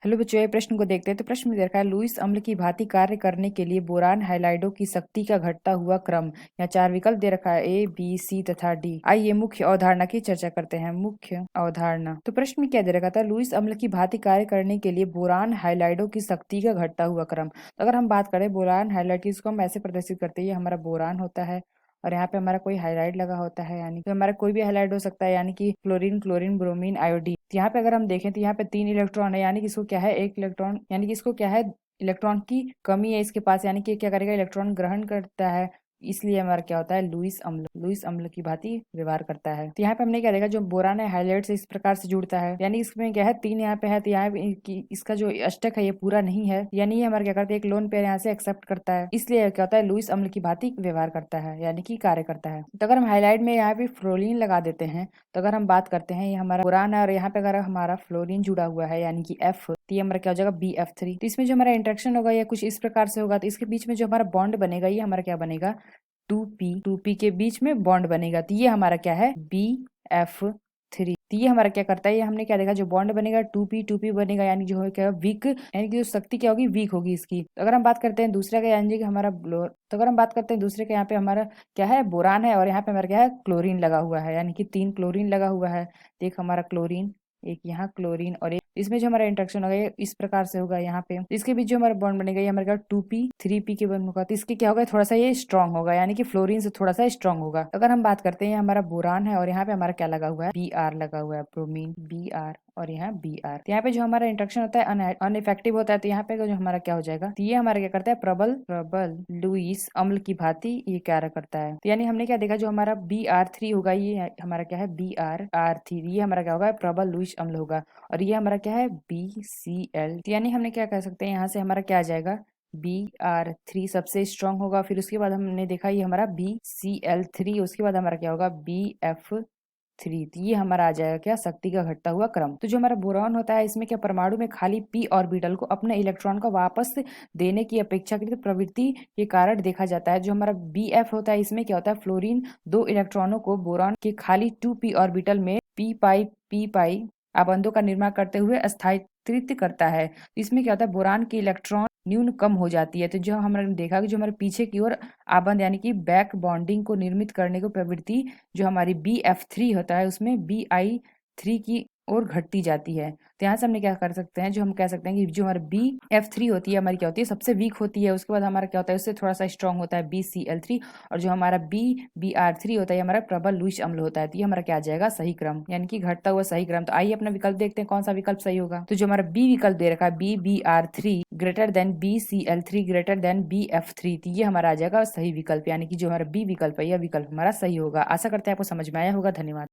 Hello बच्चों, ये प्रश्न को देखते हैं। तो प्रश्न में दे रखा है, लुईस अम्ल की भांति कार्य करने के लिए बोरान हाइलाइडों की शक्ति का घटता हुआ क्रम। यहाँ 4 विकल्प दे रखा है, ए बी सी तथा डी। आइए मुख्य अवधारणा की चर्चा करते हैं। मुख्य अवधारणा। तो प्रश्न में क्या दे रखा था, लुईस अम्ल की भांति कार्य करने के लिए बोरान हाइलाइडों की शक्ति का घटता हुआ क्रम। तो अगर हम बात करें बोरान हाइलाइड की, इसको हम ऐसे प्रदर्शित करते हैं, ये हमारा बोरान होता है और यहाँ पे हमारा कोई हाइलाइट लगा होता है, यानी कि हमारा कोई भी हाइलाइट हो सकता है, यानी कि फ्लोरीन, क्लोरीन, ब्रोमीन, आयोडीन। तो यहाँ पे अगर हम देखें तो यहाँ पे 3 इलेक्ट्रॉन है, यानी कि इसको क्या है, एक इलेक्ट्रॉन, यानी कि इसको क्या है, इलेक्ट्रॉन की कमी है इसके पास, यानी कि क्या करेगा, इलेक्ट्रॉन ग्रहण करता है। इसलिए हमारा क्या होता है, लुईस अम्ल की भांति व्यवहार करता है। तो यहाँ पे हमने क्या देखा, जो बोरान है हाइलाइट से इस प्रकार से जुड़ता है, यानी इसमें क्या है, 3 यहाँ पे है, तो यहाँ पे इसका जो अष्टक है ये पूरा नहीं है, यानी ये हमारा क्या करता है, एक लोन पेयर यहाँ से एक्सेप्ट करता है, इसलिए क्या होता है, लुईस अम्ल की भांति व्यवहार करता है, यानी कि कार्य करता है। तो अगर हम हाइलाइट में यहाँ पे फ्लोरीन लगा देते हैं, तो अगर हम बात करते हैं, ये हमारा बोरान है और यहाँ पे अगर हमारा फ्लोरीन जुड़ा हुआ है, यानी कि F, तो ये हमारा क्या हो जाएगा, BF3। तो इसमें जो हमारा इंटरेक्शन होगा ये कुछ इस प्रकार से होगा। तो इसके बीच में जो हमारा बॉन्ड बनेगा, ये हमारा क्या बनेगा, 2p के बीच में बॉन्ड बनेगा। तो ये हमारा क्या है, BF3। तो ये हमारा क्या करता है, ये हमने क्या देखा, जो बॉन्ड बनेगा 2p बनेगा, यानी जो है क्या, वीक, यानी कि जो शक्ति क्या होगी, वीक होगी इसकी। तो अगर हम बात करते हैं दूसरे का, यानी कि हमारा तो अगर हम बात करते हैं दूसरे के, यहाँ पे हमारा क्या है, बोरान है और यहाँ पे हमारा क्या है, क्लोरीन लगा हुआ है, यानी कि 3 क्लोरीन लगा हुआ है। देख हमारा क्लोरीन, एक यहाँ क्लोरीन और एक, इसमें जो हमारा इंट्रैक्शन होगा ये इस प्रकार से होगा। यहाँ पे इसके बीच जो हमारा बॉन्ड बनेगा, ये हमारा 2p 3p के बॉन्ड होगा। तो इसके क्या होगा, थोड़ा सा ये स्ट्रांग होगा, यानी कि फ्लोरीन से थोड़ा सा स्ट्रांग होगा। अगर हम बात करते हैं, हमारा बोरान है और यहाँ पे हमारा क्या लगा हुआ है, Br लगा हुआ है, ब्रोमीन Br और यहाँ Br। तो यहाँ पे जो हमारा इंट्रैक्शन होता है अनइफेक्टिव होता है। तो यहाँ पे जो हमारा क्या हो जाएगा, तो ये हमारा क्या करता है, प्रबल लुईस अम्ल की भांति ये कार्य करता है। तो यानी हमने क्या देखा, जो हमारा Br3 होगा, ये हमारा क्या है, Br3, ये हमारा क्या होगा, प्रबल लुईस अम्ल होगा। और ये हमारा क्या है, BCl। तो यानी हमने क्या कह सकते हैं, यहाँ से हमारा क्या आ जाएगा, Br3 सबसे स्ट्रांग होगा। फिर उसके बाद हमने देखा ये हमारा BCl3, उसके बाद हमारा क्या होगा, BF3। तो ये हमारा आ जाएगा क्या, शक्ति का घटता हुआ क्रम। तो जो हमारा बोरॉन होता है, इसमें क्या परमाणु में खाली p ऑर्बिटल को अपने इलेक्ट्रॉन को वापस देने की अपेक्षाकृत प्रवृत्ति के कारण देखा जाता है। जो हमारा BF होता है, इसमें क्या होता है, फ्लोरीन 2 इलेक्ट्रॉनों को बोरॉन के खाली 2p ऑर्बिटल में p आबंधों का निर्माण करते हुए स्थायित्व करता है। तो इसमें क्या होता है, बोरान की इलेक्ट्रॉन न्यून कम हो जाती है। तो जो हमने देखा कि जो हमारे पीछे की ओर आबंध, यानी कि बैक बॉन्डिंग को निर्मित करने को प्रवृत्ति जो हमारी BF3 होता है, उसमें BI3 की ओर घटती जाती है। तो यहाँ से हमने क्या कर सकते हैं, जो हम कह सकते हैं कि जो हमारी BF3 होती है, हमारी क्या होती है, सबसे वीक होती है। उसके बाद हमारा क्या होता है, उससे थोड़ा सा स्ट्रांग होता है BCl3। और जो हमारा BR3 होता है, हमारा प्रबल लुईस अम्ल होता है। तो ये हमारा क्या आ जाएगा, सही क्रम, यानी कि घटता हुआ सही क्रम। तो आइए अपना विकल्प देखते हैं, कौन सा विकल्प सही होगा। तो जो हमारा बी विकल्प दे रखा है, BBr3 greater than BCl3 greater than BF3, तो ये हमारा आ जाएगा सही विकल्प, यानी कि जो हमारा बी विकल्प है, यह विकल्प हमारा सही होगा। आशा करते हैं आपको समझ में आया होगा। धन्यवाद।